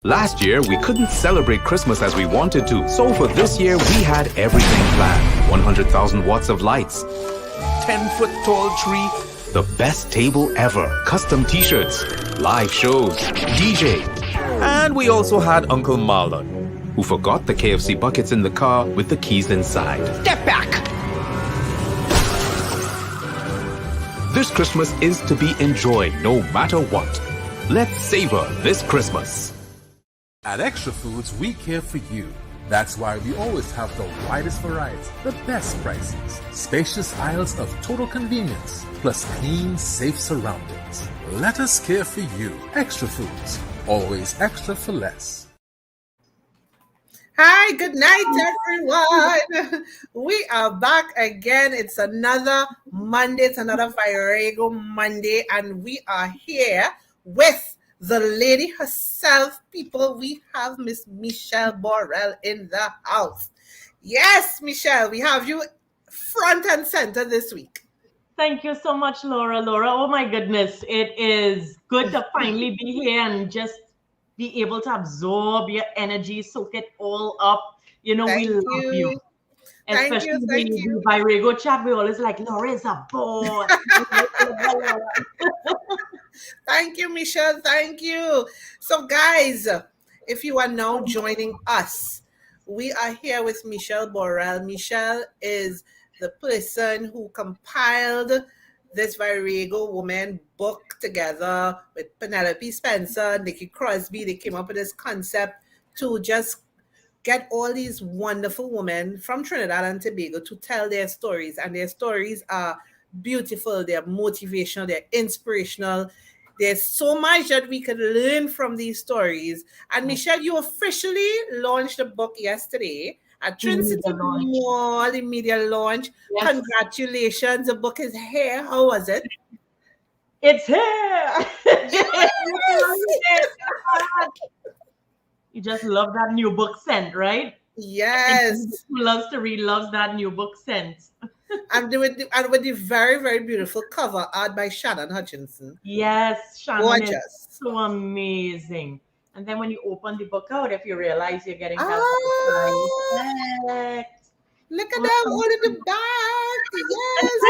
Last year, we couldn't celebrate Christmas as we wanted to, so for this year, we had everything planned. 100,000 watts of lights, 10-foot tall tree, the best table ever, custom t-shirts, live shows, DJ. And we also had Uncle Marlon, who forgot the KFC buckets in the car with the keys inside. Get back! This Christmas is to be enjoyed no matter what. Let's savor this Christmas. At Extra Foods, we care for you. That's why we always have the widest variety, the best prices, spacious aisles of total convenience, plus clean, safe surroundings. Let us care for you. Extra Foods, always extra for less. Hi, good night, everyone. We are back again. It's another Monday. It's another Virago Monday, and we are here with the lady herself, people. We have Miss Michelle Borel in the house. Yes, Michelle, we have you front and center this week. Thank you so much, Laura. Oh my goodness. It is good to finally be here and just be able to absorb your energy, soak it all up. We love you. Especially thank you. By Virago chat, we always like, Laura is a boss. Thank you, Michelle. Thank you. So, guys, if you are now joining us, we are here with Michelle Borel. Michelle is the person who compiled this Virago woman book together with Penelope Spencer, Nikki Crosby. They came up with this concept to just get all these wonderful women from Trinidad and Tobago to tell their stories. And their stories are beautiful, they're motivational, they're inspirational. There's so much that we could learn from these stories. And Michelle, you officially launched the book yesterday at Trinity Mall, the media launch. Yes. Congratulations, the book is here. How was it? It's here. Yes. You just love that new book scent, right? Yes. Who loves to read loves that new book scent. And with the very, very beautiful cover art by Shannon Hutchinson. Yes, Shannon gorgeous. Is so amazing. And then when you open the book out, if you realize you're getting that look at them all in the back. Yes.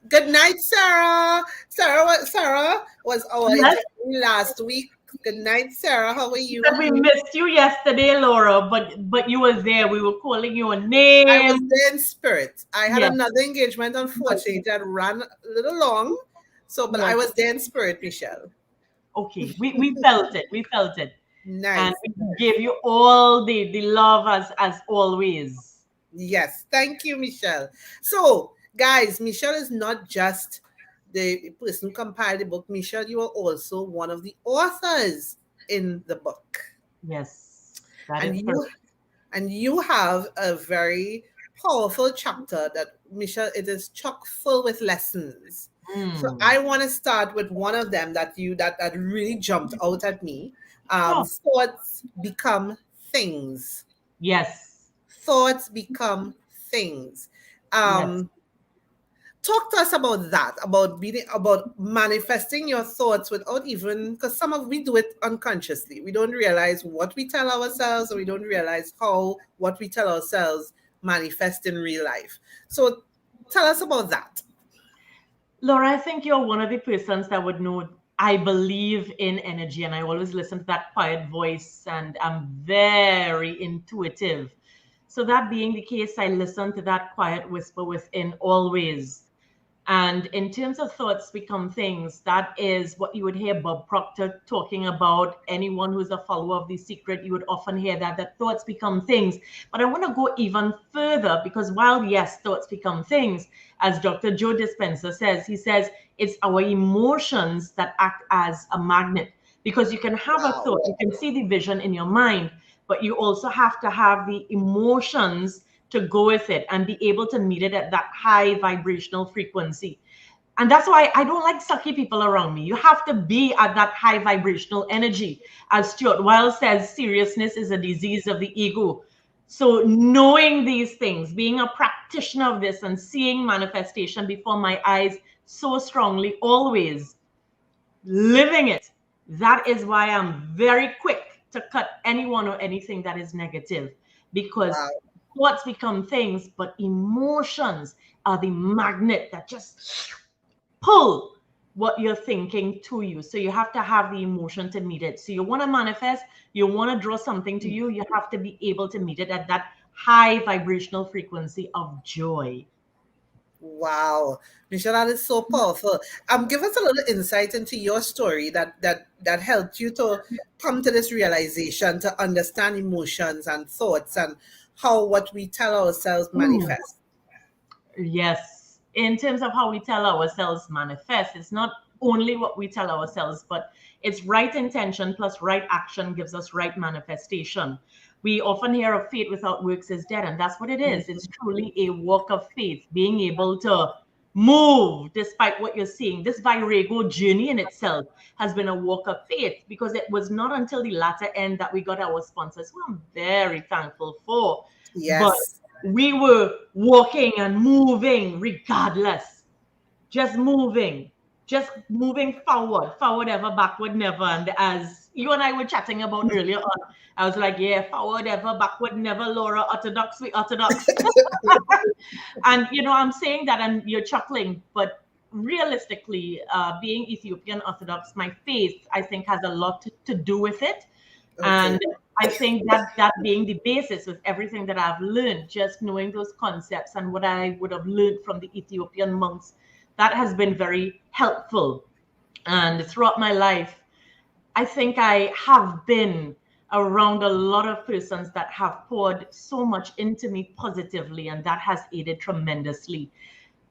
Good night, Sarah. Sarah was our interview last week. Good night, Sarah. How are you? We missed you yesterday, Laura, but you were there. We were calling you a name. I was there in spirit. I had another engagement, unfortunately, that ran a little long. But I was there in spirit, Michelle. Okay, we felt it. We felt it. Nice. And we gave you all the love as always. Yes. Thank you, Michelle. So, guys, Michelle is not just the person who compiled the book. Michelle, you are also one of the authors in the book. Yes. And you have a very powerful chapter that, Michelle, it is chock full with lessons. So I want to start with one of them that really jumped out at me. Thoughts become things. Yes. Thoughts become things. Yes. Talk to us about that, about manifesting your thoughts without even, because we do it unconsciously. We don't realize what we tell ourselves, or we don't realize how what we tell ourselves manifest in real life. So tell us about that. Laura, I think you're one of the persons that would know I believe in energy, and I always listen to that quiet voice, and I'm very intuitive. So that being the case, I listen to that quiet whisper within always. And in terms of thoughts become things, that is what you would hear Bob Proctor talking about. Anyone who's a follower of The Secret, you would often hear that thoughts become things. But I want to go even further, because while, yes, thoughts become things, as Dr. Joe Dispenza says, he says it's our emotions that act as a magnet. Because you can have a thought, you can see the vision in your mind, but you also have to have the emotions to go with it and be able to meet it at that high vibrational frequency. And that's why I don't like sucky people around me. You have to be at that high vibrational energy. As Stuart Wilde says, seriousness is a disease of the ego. So knowing these things, being a practitioner of this and seeing manifestation before my eyes so strongly, always living it, that is why I'm very quick to cut anyone or anything that is negative, because Wow. thoughts become things, but emotions are the magnet that just pull what you're thinking to you. So you have to have the emotion to meet it. So you want to manifest, you want to draw something to you, you have to be able to meet it at that high vibrational frequency of joy. Wow, Michelle, that is so powerful. Give us a little insight into your story that helped you to come to this realization, to understand emotions and thoughts, and how what we tell ourselves Mm. manifests. Yes. In terms of how we tell ourselves manifest, it's not only what we tell ourselves, but it's right intention plus right action gives us right manifestation. We often hear of faith without works is dead, and that's what it is. It's truly a walk of faith, being able to move despite what you're seeing. This Virago journey in itself has been a walk of faith, because it was not until the latter end that we got our sponsors, who I'm very thankful for. But Yes. we were walking and moving regardless, just moving forward ever, backward never. And as you and I were chatting about earlier on, I was like, yeah, forward ever, backward never, Laura, orthodox, we orthodox. And I'm saying that and you're chuckling, but realistically, being Ethiopian Orthodox, my faith, I think, has a lot to do with it. Okay. And I think that being the basis with everything that I've learned, just knowing those concepts and what I would have learned from the Ethiopian monks, that has been very helpful. And throughout my life, I think I have been around a lot of persons that have poured so much into me positively, and that has aided tremendously.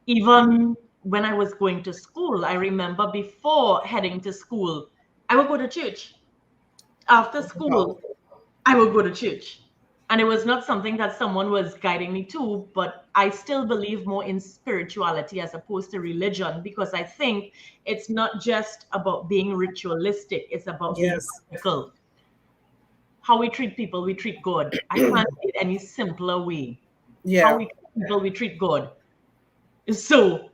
Even when I was going to school, I remember before heading to school, I would go to church. After Wow. school, I would go to church. And it was not something that someone was guiding me to, but I still believe more in spirituality as opposed to religion, because I think it's not just about being ritualistic, it's about being Yes. practical. How we treat people, we treat God. I can't say it any simpler way. How Yeah. we treat people, we treat God. So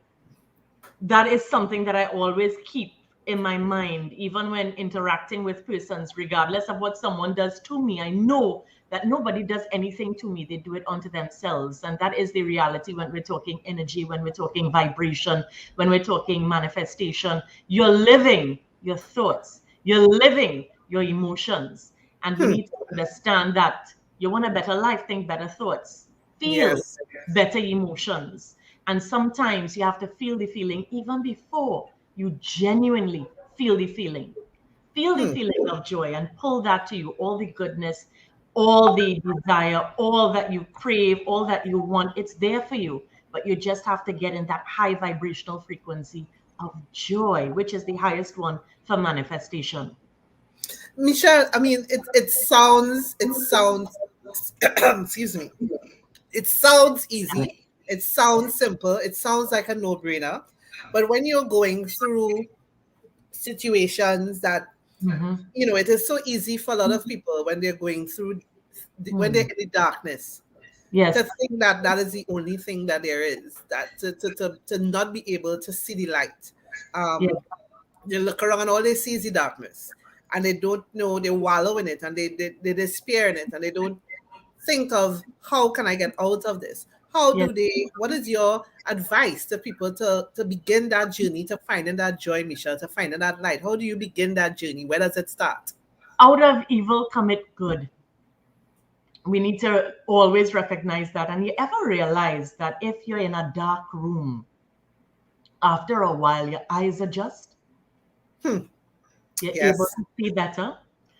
that is something that I always keep in my mind, even when interacting with persons, regardless of what someone does to me. I know that nobody does anything to me, they do it unto themselves. And that is the reality when we're talking energy, when we're talking vibration, when we're talking manifestation. You're living your thoughts, you're living your emotions. And we need to understand that you want a better life, think better thoughts, feel Yes. better emotions. And sometimes you have to feel the feeling even before you genuinely feel the feeling. Feel the feeling of joy and pull that to you, all the goodness, all the desire, all that you crave, all that you want. It's there for you. But you just have to get in that high vibrational frequency of joy, which is the highest one for manifestation. Michelle, I mean, it sounds, excuse me. It sounds easy. It sounds simple. It sounds like a no-brainer. But when you're going through situations that, Mhm. it is so easy for a lot of people when they're going through, when they're Mhm. in the darkness, to Yes. think that that is the only thing that there is, that to not be able to see the light. Yes. Um, they look around and all they see is the darkness. And they don't know, they wallow in it, and they despair in it, and they don't think of how can I get out of this? Yes. What is your advice to people to begin that journey to finding that joy, Michelle, to finding that light? How do you begin that journey? Where does it start? Out of evil commit good. We need to always recognize that. And you ever realize that if you're in a dark room, after a while, your eyes adjust, Hmm. you're able Yes. to see better.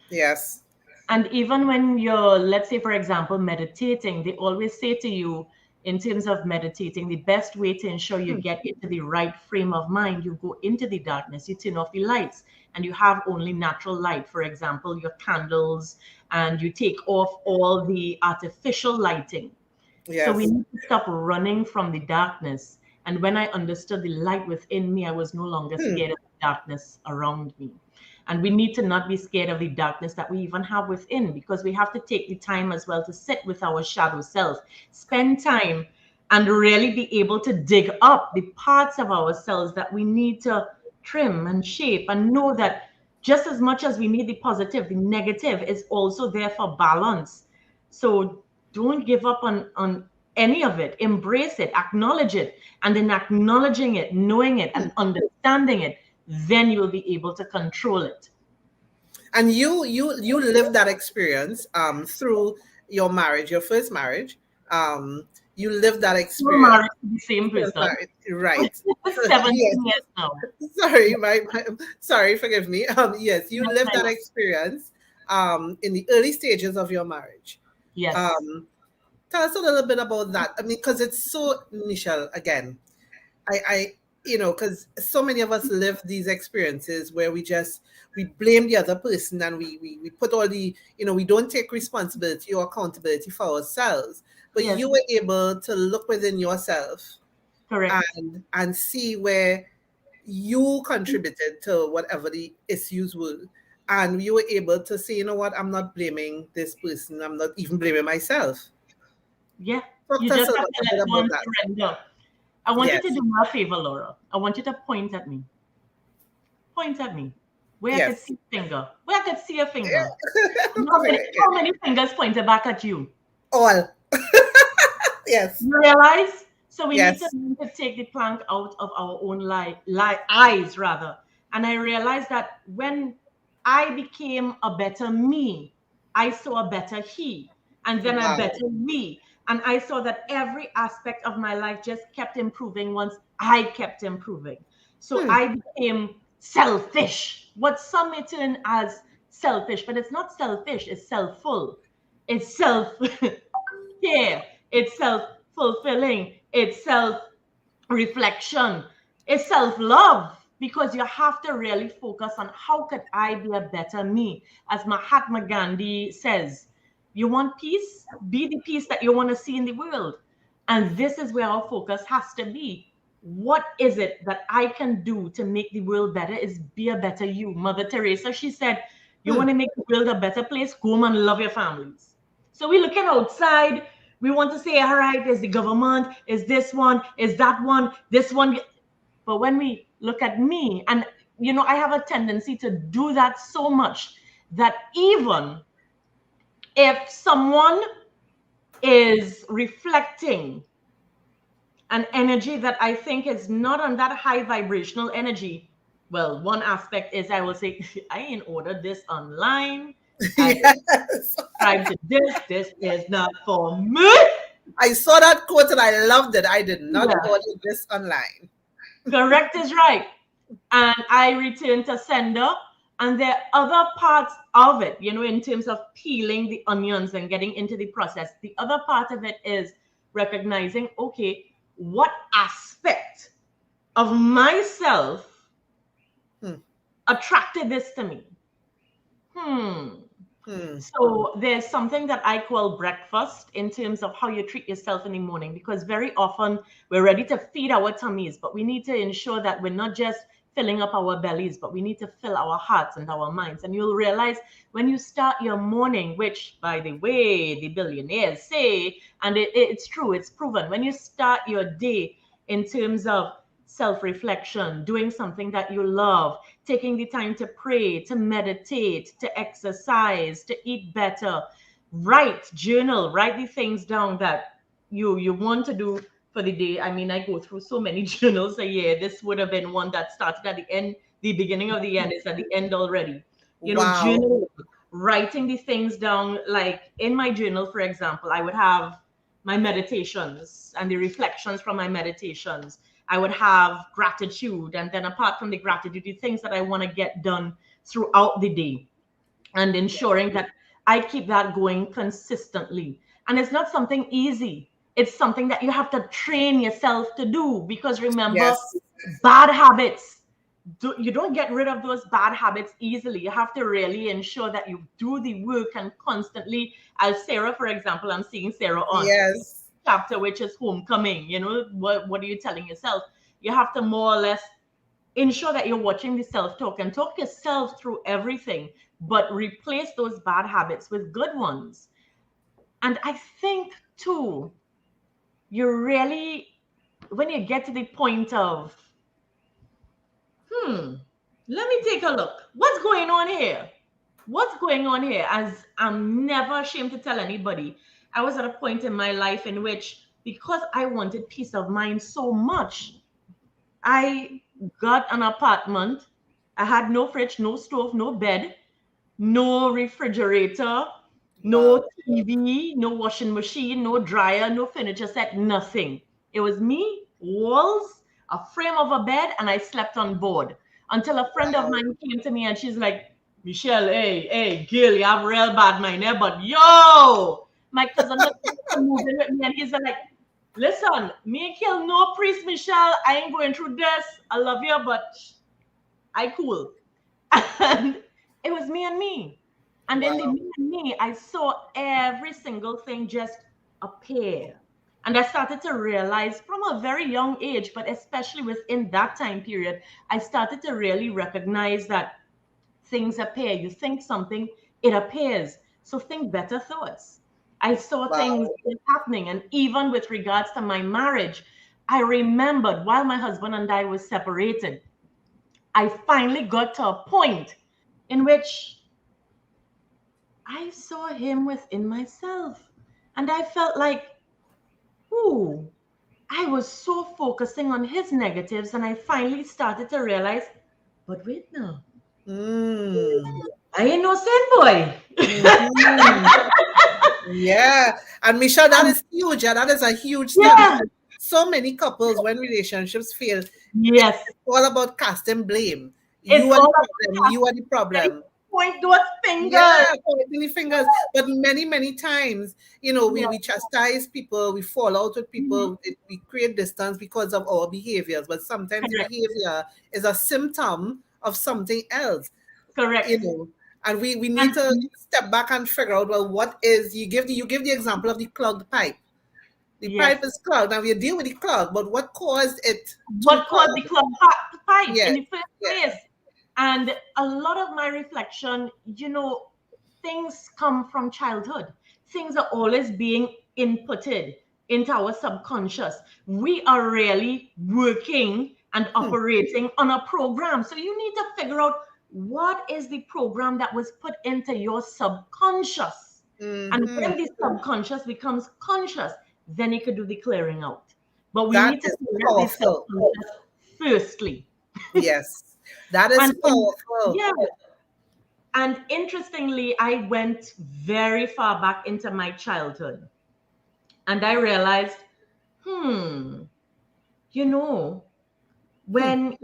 Yes. And even when you're, let's say, for example, meditating, they always say to you, in terms of meditating, the best way to ensure you get into the right frame of mind, you go into the darkness, you turn off the lights, and you have only natural light. For example, your candles, and you take off all the artificial lighting. So we Yes. need to stop running from the darkness. And when I understood the light within me, I was no longer scared of the darkness around me. And we need to not be scared of the darkness that we even have within, because we have to take the time as well to sit with our shadow self, spend time, and really be able to dig up the parts of ourselves that we need to trim and shape, and know that just as much as we need the positive, the negative is also there for balance. So don't give up on any of it. Embrace it, acknowledge it, and in acknowledging it, knowing it, and understanding it, then you will be able to control it. And you lived that experience through your marriage, your first marriage. You lived that We're experience. married to the same person. Right. 17 Yes. years now. Sorry, sorry, forgive me. Yes, you lived that experience in the early stages of your marriage. Yes. Tell us a little bit about that. I mean, because it's so, Michelle, again, I because so many of us live these experiences where we blame the other person, and we put all the, we don't take responsibility or accountability for ourselves. But Yes. you were able to look within yourself, Correct. and see where you contributed to whatever the issues were. And you were able to say, you know what, I'm not blaming this person. I'm not even blaming myself. Yeah. Talk You to us just a have little to bit let go about and that. surrender. I want you Yes. to do me a favor, Laura. I want you to point at me. Point at me. Where I could Yes. see a finger. Where I could see a finger. Very How good. many fingers pointed back at you? All. Yes. You realize? So we need Yes. to take the plank out of our own eyes, rather. And I realized that when I became a better me, I saw a better he, and then a Wow. better we. And I saw that every aspect of my life just kept improving once I kept improving. So I became selfish. What some may term as selfish, but it's not selfish, it's selfful. It's self care, it's self-fulfilling, it's self-reflection, it's self-love, because you have to really focus on how could I be a better me. As Mahatma Gandhi says, you want peace? Be the peace that you want to see in the world. And this is where our focus has to be. What is it that I can do to make the world better? Is be a better you. Mother Teresa, she said, you want to make the world a better place? Go home and love your families. So we're looking outside. We want to say, all right, is the government, is this one, is that one, this one. But when we look at me, and I have a tendency to do that so much that even if someone is reflecting an energy that I think is not on that high vibrational energy, well, one aspect is I will say, I ain't ordered this online. I Yes. subscribe to this. This is not for me. I saw that quote and I loved it. I did not Yeah. order this online. Correct is right. And I return to sender. And there are other parts of it, in terms of peeling the onions and getting into the process. The other part of it is recognizing, okay, what aspect of myself attracted this to me? So there's something that I call breakfast in terms of how you treat yourself in the morning, because very often we're ready to feed our tummies, but we need to ensure that we're not just filling up our bellies, but we need to fill our hearts and our minds. And you'll realize when you start your morning, which, by the way, the billionaires say, and it's true, it's proven, when you start your day in terms of self-reflection, doing something that you love, taking the time to pray, to meditate, to exercise, to eat better, write, journal, write the things down that you want to do for the day. I mean, I go through so many journals a year. This would have been one that started at the end, the beginning of the end is at the end already. Wow. Journal, writing the things down. Like in my journal, for example, I would have my meditations and the reflections from my meditations. I would have gratitude. And then apart from the gratitude, the things that I want to get done throughout the day, and ensuring that I keep that going consistently. And it's not something easy. It's something that you have to train yourself to do, because remember, Yes. bad habits, you don't get rid of those bad habits easily. You have to really ensure that you do the work and constantly, as Sarah, for example, I'm seeing Sarah on Yes. chapter, which is homecoming. What are you telling yourself? You have to more or less ensure that you're watching the self-talk and talk yourself through everything, but replace those bad habits with good ones. And I think too, you really, when you get to the point of, let me take a look. What's going on here? What's going on here? As I'm never ashamed to tell anybody, I was at a point in my life in which, because I wanted peace of mind so much, I got an apartment. I had no fridge, no stove, no bed, no refrigerator, no Wow. TV, no washing machine, no dryer, no furniture set, nothing. It was me, walls, a frame of a bed, and I slept on board until a friend of Wow. mine came to me and she's like, Michelle, hey, Gil, you have real bad mind there, but yo, my cousin was moving with me and he's like, listen, me and Gil, no priest, Michelle, I ain't going through this. I love you, but I cool. And it was me and me. And in the Wow. me and me, I saw every single thing just appear. And I started to realize from a very young age, but especially within that time period, I started to really recognize that things appear. You think something, it appears. So think better thoughts. I saw things Wow. happening. And even with regards to my marriage, I remembered while my husband and I were separated, I finally got to a point in which I saw him within myself. And I felt like, ooh, I was so focusing on his negatives. And I finally started to realize, but wait now, Mm. I ain't no saint boy. Mhm. Yeah. And Michelle, that And is huge. And that is a huge step yeah, because so many couples, when relationships fail, yes, it's all about casting blame. it's You are the all about problem. You are the ready problem. to point those Yeah, fingers. pointing the fingers. But many, many times, Yeah. we chastise people, we fall out with Mhm. people, we create distance because of our behaviors. But sometimes the Correct. behavior is a symptom of something else, you Correct. know. And we need And to step back and figure out, well, what is, you give the example of the clogged pipe. The yes, pipe is clogged. Now we deal with the clog, but what caused it to what caused the clog? club pipe in Yes, the first yes. place? And a lot of my reflection, things come from childhood. Things are always being inputted into our subconscious. We are really working and Hmm. operating on a program. So you need to figure out what is the program that was put into your subconscious. And Hmm. when the subconscious becomes conscious, then you could do the clearing out. But we That need to is correct the powerful. subconscious firstly. Yes, that is And powerful. yeah, and interestingly, I went very far back into my childhood and I realized, hmm, you know, Hmm. when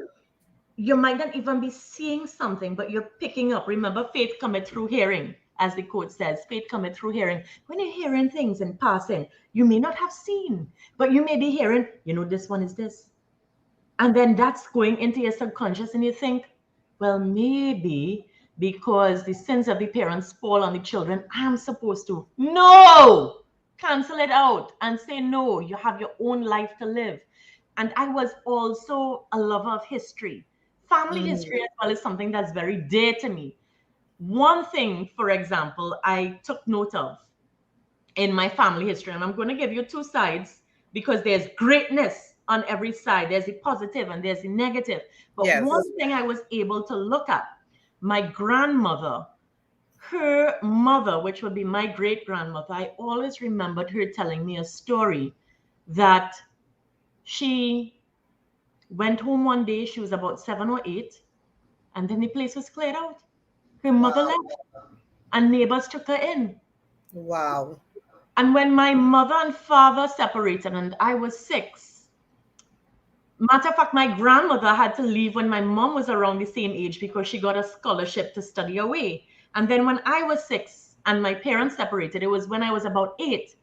you might not even be seeing something, but you're picking up. Remember, faith cometh through hearing, as the quote says, faith cometh through hearing. When you're hearing things in passing, you may not have seen, but you may be hearing, this one is this. And then that's going into your subconscious, and you think, well, maybe because the sins of the parents fall on the children, I'm supposed to. No! Cancel it out and say, no, you have your own life to live. And I was also a lover of history. Family Mm. history as well is something that's very dear to me. One thing, for example, I took note of in my family history. And I'm going to give you two sides because there's greatness on every side. There's the positive and there's the negative. But Yes. one thing I was able to look at, my grandmother, her mother, which would be my great grandmother, I always remembered her telling me a story that she went home one day, she was about 7 or 8, and then the place was cleared out. Her mother Wow. left, and neighbors took her in. Wow. And when my mother and father separated and I was 6, matter of fact, my grandmother had to leave when my mom was around the same age because she got a scholarship to study away. And then when I was 6 and my parents separated, it was when I was about 8,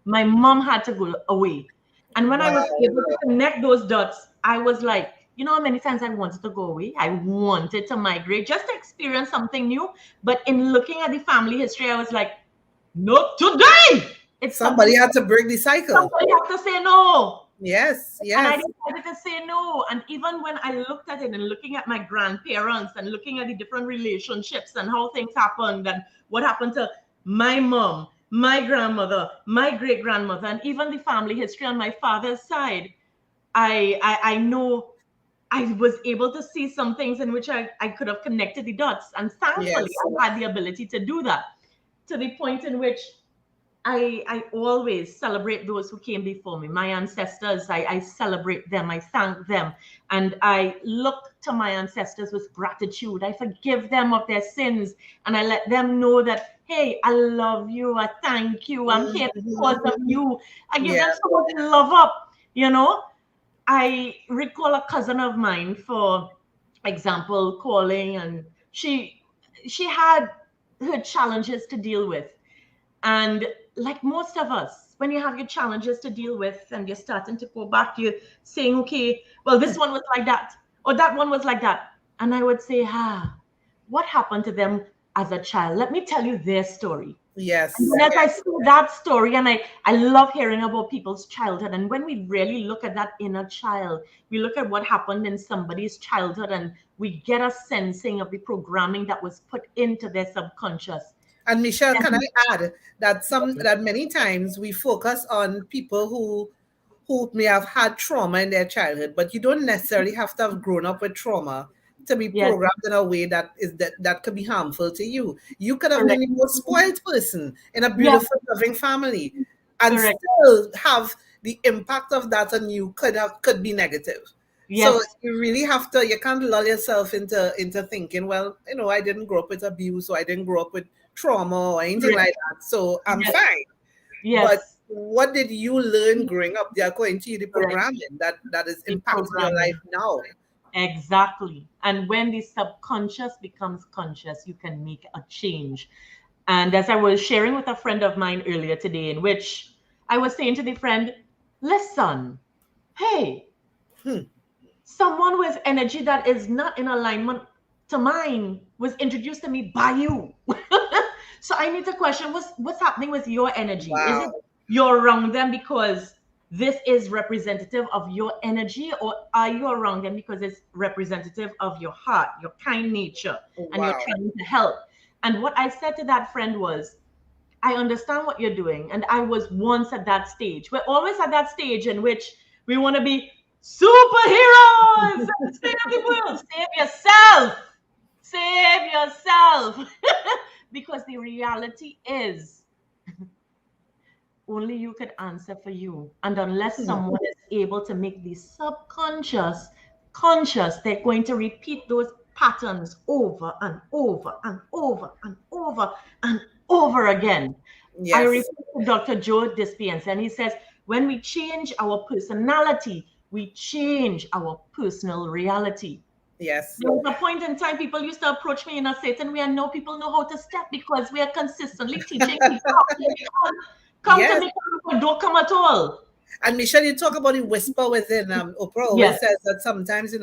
my mom had to go away. And when I was Wow. able to connect those dots, I was like, you know how many times I wanted to go away? I wanted to migrate just to experience something new. But in looking at the family history, I was like, not today. It's something Somebody had to break the cycle. somebody have to say no. Yes, And I yes. decided to say no. And even when I looked at it and looking at my grandparents and looking at the different relationships and how things happened and what happened to my mom, my grandmother, my great grandmother, and even the family history on my father's side, I know I was able to see some things in which I could have connected the dots. And thankfully, Yes. I had the ability to do that, to the point in which I always celebrate those who came before me. My ancestors, I celebrate them, I thank them, and I look to my ancestors with gratitude. I forgive them of their sins, and I let them know that, hey, I love you, I thank you, I'm here because of you. I give them Yeah. so much love up, you know. I recall a cousin of mine, for example, calling, and she had her challenges to deal with. And like most of us, when you have your challenges to deal with and you're starting to go back, you're saying, okay, well, this one was like that, or that one was like that. And I would say, what happened to them as a child? Let me tell you their story. Yes. And then as I see that story, and I love hearing about people's childhood. And when we really look at that inner child, we look at what happened in somebody's childhood, and we get a sensing of the programming that was put into their subconscious. And Michelle, can I add that many times we focus on people who may have had trauma in their childhood, but you don't necessarily have to have grown up with trauma to be Yes, programmed in a way that could be harmful to you. You could have correct. been a more spoiled person in a Yes, beautiful, loving family, and correct. still have the impact of that on you could be negative. So Yes, you really have to, you can't lull yourself into thinking, well, I didn't grow up with abuse, or I didn't grow up with trauma or anything correct. like that, so I'm Yes, fine. But yes, what did you learn growing up? They are going to you the correct. programming that is The impacting your life programming. now. Exactly. And when the subconscious becomes conscious, you can make a change. And as I was sharing with a friend of mine earlier today, in which I was saying to the friend, listen, hey, Hmm. someone with energy that is not in alignment to mine was introduced to me by you. So I need to question what's happening with your energy. Is it Wow. you're around them because this is representative of your energy, or are you around them because it's representative of your heart, your kind nature, and you're Wow. trying to help? And what I said to that friend was, I understand what you're doing. And I was once at that stage. We're always at that stage in which we want to be superheroes and save the world. Save yourself. Save yourself. Because the reality is, only you could answer for you. And unless someone is able to make the subconscious conscious, they're going to repeat those patterns over and over and over and over and over again. I refer Yes. to Dr. Joe Dispenza, and he says, when we change our personality, we change our personal reality. Yes. There was a point in time people used to approach me in a certain way, and now people know how to step because we are consistently teaching people how to become. Come to Yes. me, or don't come at all. And Michelle, you talk about the whisper within. Oprah always Yes. says that sometimes,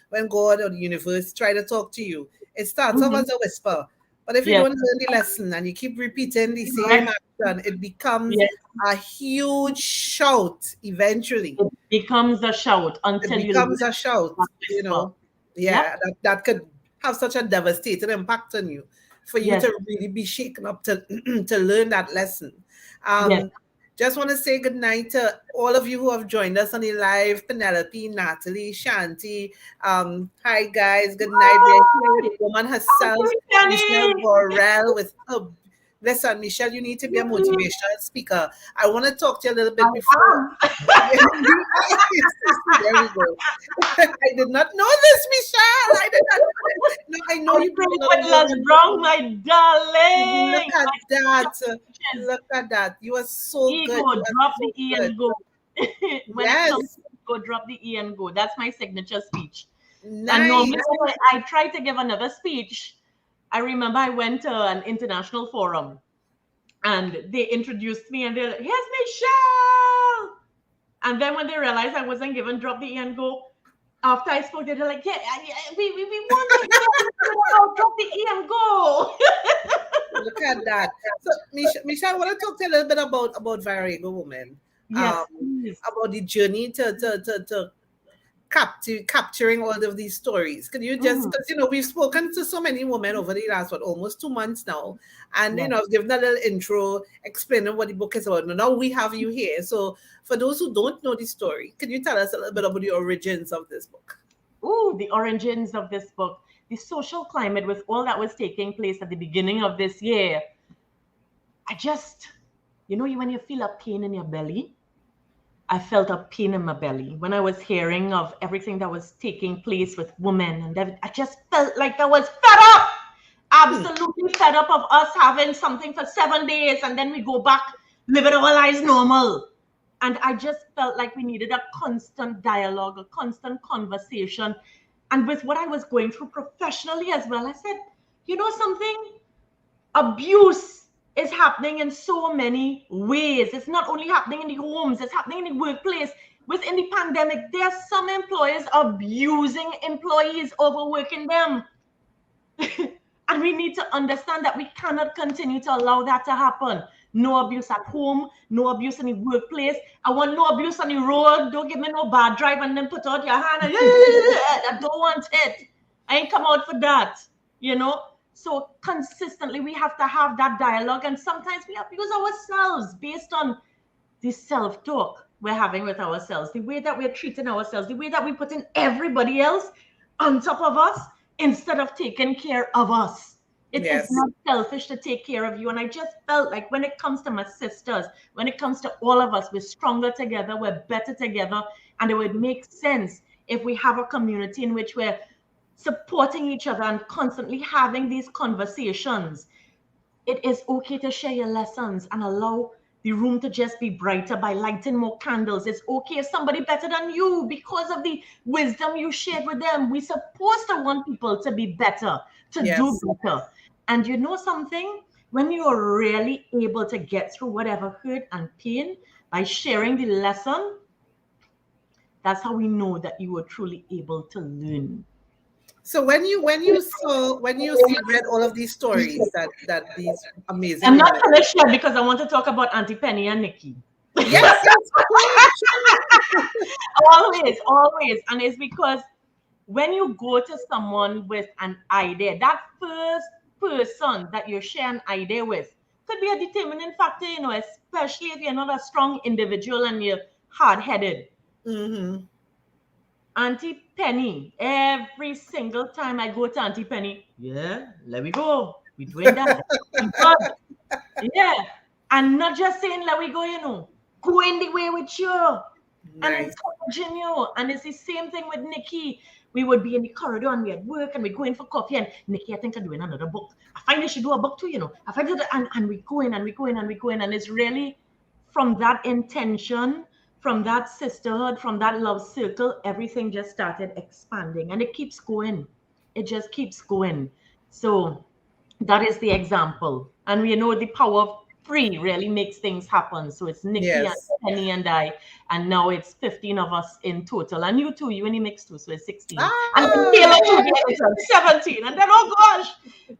when God or the universe try to talk to you, it starts off Mhm. as a whisper. But if you Yes. don't learn the lesson and you keep repeating the same Correct. action, it becomes Yes. a huge shout eventually. It becomes a shout It until you learn becomes a shout, that whisper. Yeah, Yep. that could have such a devastating impact on you for you Yes. to really be shaken up to to learn that lesson. Yes. Just want to say good night to all of you who have joined us on the live. Penelope, Natalie, Shanti. Hi guys, good night. We're here with the woman herself, Michelle Jenny. Borel, with her. Listen, Michelle, you need to be a motivational speaker. I want to talk to you a little I bit before. am. There we go. I did not know this, Michelle. I did not know this. No, I know I'm you bring doing a lot with of Les love. Brown, my Look darling. at My that. speeches. Look at that. You are so Ego, good. You are drop the so E good. and go. When it comes Yes. to ego, drop the E and go. That's my signature speech. And Nice. normally when I try to give another speech, I remember I went to an international forum and they introduced me and they're like, here's Michelle. And then when they realized I wasn't given drop the E and go, after I spoke, they're like, yeah, we want to hear about drop the E and go. Look at that. So, Michelle, I want to talk to you a little bit about Virago woman. Yes, please. About the journey to capturing all of these stories. Can you just, Mhm. because we've spoken to so many women over the last almost 2 months now, and Yes. I've given a little intro explaining what the book is about. Now we have you here. So for those who don't know the story, can you tell us a little bit about the origins of this book? the origins of this book, the social climate with all that was taking place at the beginning of this year. I just, when you feel a pain in your belly, I felt a pain in my belly when I was hearing of everything that was taking place with women. And I just felt like I was fed up, absolutely fed up of us having something for 7 days and then we go back living our lives normal. And I just felt like we needed a constant dialogue, a constant conversation. And with what I was going through professionally as well, I said, something? Abuse is happening in so many ways. It's not only happening in the homes, it's happening in the workplace. Within the pandemic, there are some employers abusing employees, overworking them. And we need to understand that we cannot continue to allow that to happen. No abuse at home, no abuse in the workplace. I want no abuse on the road. Don't give me no bad drive and then put out your hand and I don't want it. I ain't come out for that, So consistently, we have to have that dialogue. And sometimes we abuse ourselves based on the self-talk we're having with ourselves, the way that we're treating ourselves, the way that we're putting everybody else on top of us instead of taking care of us. It is not selfish to take care of you. And I just felt like when it comes to my sisters, when it comes to all of us, we're stronger together, we're better together. And it would make sense if we have a community in which we're supporting each other and constantly having these conversations. It is okay to share your lessons and allow the room to just be brighter by lighting more candles. It's okay if somebody better than you because of the wisdom you shared with them. We're supposed to want people to be better, to do better. And you know something? When you're really able to get through whatever hurt and pain by sharing the lesson, that's how we know that you were truly able to learn. So when you read all of these stories that these amazing I'm not finished yet because I want to talk about Auntie Penny and Nikki. Yes. always. And it's because when you go to someone with an idea, that first person that you share an idea with could be a determining factor, especially if you're not a strong individual and you're hard-headed. Mm-hmm. Auntie Penny, every single time I go to Auntie Penny, let me go. We're doing that. Yeah. And not just saying, let we go, going the way with you and encouraging you. And it's the same thing with Nikki. We would be in the corridor and we at work and we're going for coffee. And Nikki, I think I'm doing another book. I find I should do a book too, I find it, and we go in and we go in and we go in. And it's really from that intention, from that sisterhood, from that love circle, everything just started expanding and it keeps going. It just keeps going. So that is the example. And we know the power of free really makes things happen. So it's Nikki and Penny and I, and now it's 15 of us in total. And you too, you only mix too, so it's 16. And then 17. And then, oh gosh,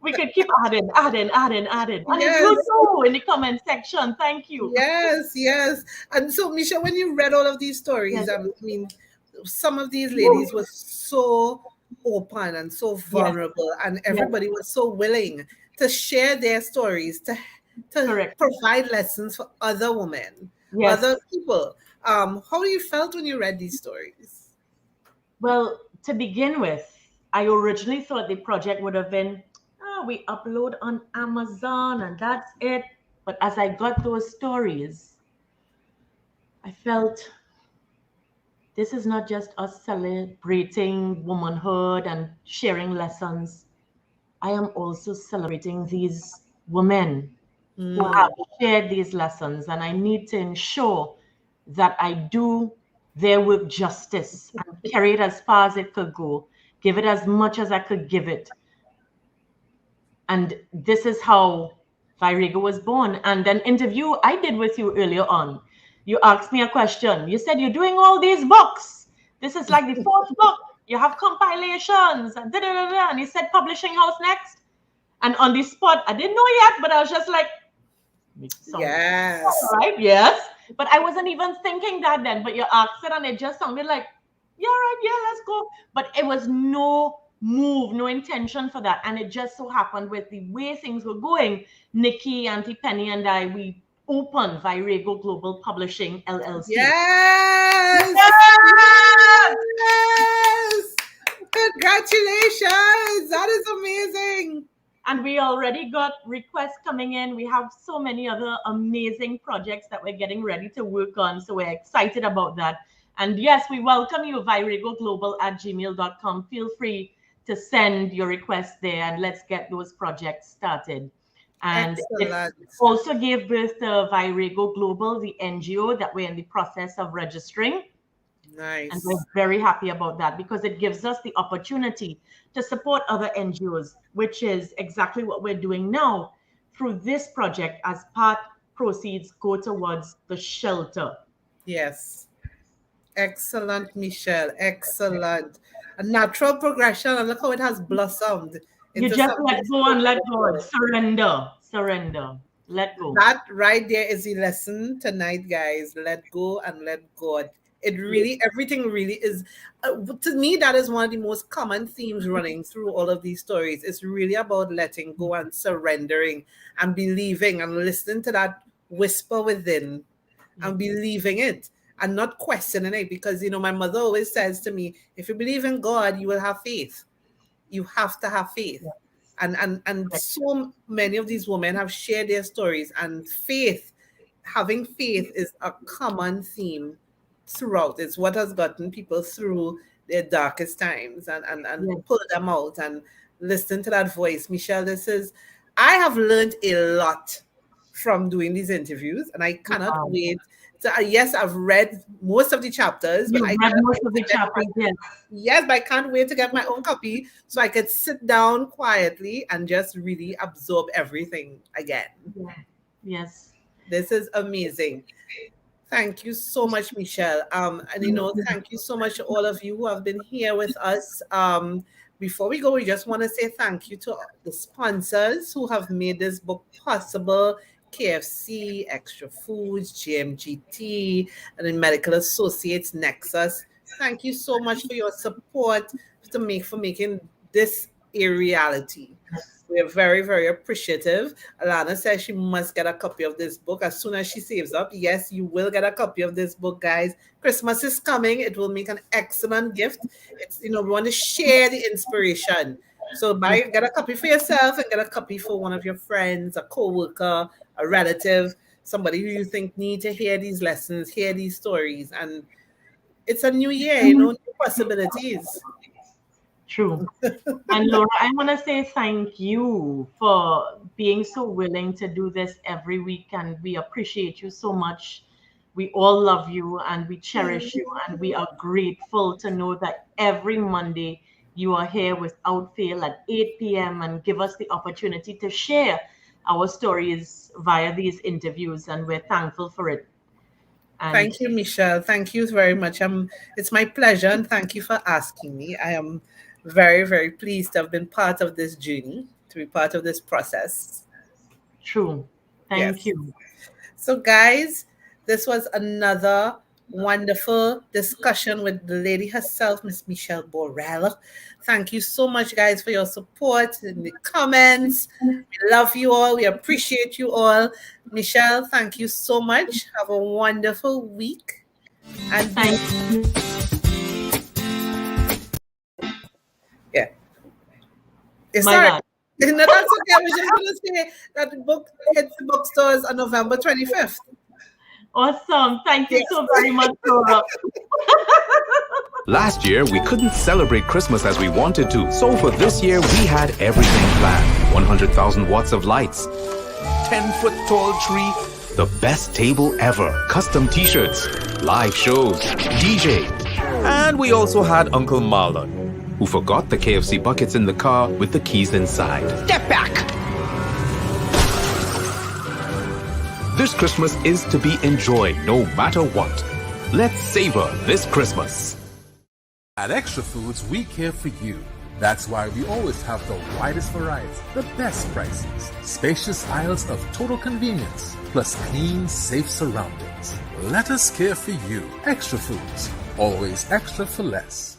we could keep adding. And it's you too in the comment section. Thank you. Yes. And so, Misha, when you read all of these stories, I mean, some of these ladies were so open and so vulnerable, and everybody was so willing to share their stories, to provide lessons for other women, other people. How you felt when you read these stories? Well, to begin with, I originally thought the project would have been, we upload on Amazon and that's it. But as I got those stories, I felt this is not just us celebrating womanhood and sharing lessons. I am also celebrating these women who have shared these lessons, and I need to ensure that I do their work justice and carry it as far as it could go, give it as much as I could give it. And this is how Virago was born. And an interview I did with you earlier on, you asked me a question. You said, you're doing all these books. This is like the fourth book. You have compilations and da-da-da-da. And you said publishing house next. And on the spot, I didn't know yet, but I was just like, yes. Right? Yes. But I wasn't even thinking that then. But you asked it and it just sounded like, yeah, right, yeah, let's go. But it was no move, no intention for that. And it just so happened with the way things were going, Nikki, Auntie Penny, and I, we opened Virago Global Publishing LLC. Yes. And we already got requests coming in. We have so many other amazing projects that we're getting ready to work on. So we're excited about that. And yes, we welcome you, viragoglobal@gmail.com. Feel free to send your requests there and let's get those projects started. And Excellent. it also gave birth to Virago Global, the NGO that we're in the process of registering. Nice. And we're very happy about that because it gives us the opportunity to support other NGOs, which is exactly what we're doing now through this project as part proceeds go towards the shelter. Yes. Excellent, Michelle. Excellent. A natural progression, and look how it has blossomed. You into just something let go and let so go. Surrender. Let go. That right there is the lesson tonight, guys. Let go and let God. It really, everything really is, to me, that is one of the most common themes running through all of these stories. It's really about letting go and surrendering and believing and listening to that whisper within and believing it and not questioning it. Because, my mother always says to me, if you believe in God, you will have faith. You have to have faith. And so many of these women have shared their stories, and having faith is a common theme throughout. It's what has gotten people through their darkest times and pull them out and listen to that voice. Michelle, I have learned a lot from doing these interviews, and I cannot wait. Yes, I've read most of the chapters. You've read most of the chapters, yes. Yes, but I can't wait to get my own copy so I could sit down quietly and just really absorb everything again. Yeah. Yes. This is amazing. Thank you so much, Michelle. And thank you so much to all of you who have been here with us. Before we go, we just want to say thank you to the sponsors who have made this book possible. KFC, Extra Foods, GMGT, and then Medical Associates, Nexus. Thank you so much for your support for making this a reality. We're very, very appreciative. Alana says she must get a copy of this book as soon as she saves up. Yes, you will get a copy of this book, guys. Christmas is coming. It will make an excellent gift. It's, we want to share the inspiration. So get a copy for yourself and get a copy for one of your friends, a co-worker, a relative, somebody who you think need to hear these lessons, hear these stories. And it's a new year, new possibilities. True. And Laura, I want to say thank you for being so willing to do this every week. And we appreciate you so much. We all love you and we cherish you. And we are grateful to know that every Monday you are here without fail at 8 p.m. and give us the opportunity to share our stories via these interviews. And we're thankful for it. And thank you, Michelle. Thank you very much. It's my pleasure. And thank you for asking me. I am very, very pleased to have been part of this journey, to be part of this process. True. Thank you. So, guys, this was another wonderful discussion with the lady herself, Miss Michelle Borel. Thank you so much, guys, for your support in the comments. We love you all. We appreciate you all. Michelle, thank you so much. Have a wonderful week. And thank you. Yeah. My sorry. God. No, that's okay. I was just going to say that the book hits the bookstores on November 25th. Awesome. Thank you so very much, Laura. Last year, we couldn't celebrate Christmas as we wanted to. So for this year, we had everything planned. 100,000 watts of lights, 10-foot tall tree, the best table ever, custom t-shirts, live shows, DJ. And we also had Uncle Marlon, who forgot the KFC buckets in the car with the keys inside. Step back! This Christmas is to be enjoyed no matter what. Let's savor this Christmas. At Extra Foods, we care for you. That's why we always have the widest variety, the best prices, spacious aisles of total convenience, plus clean, safe surroundings. Let us care for you. Extra Foods, always extra for less.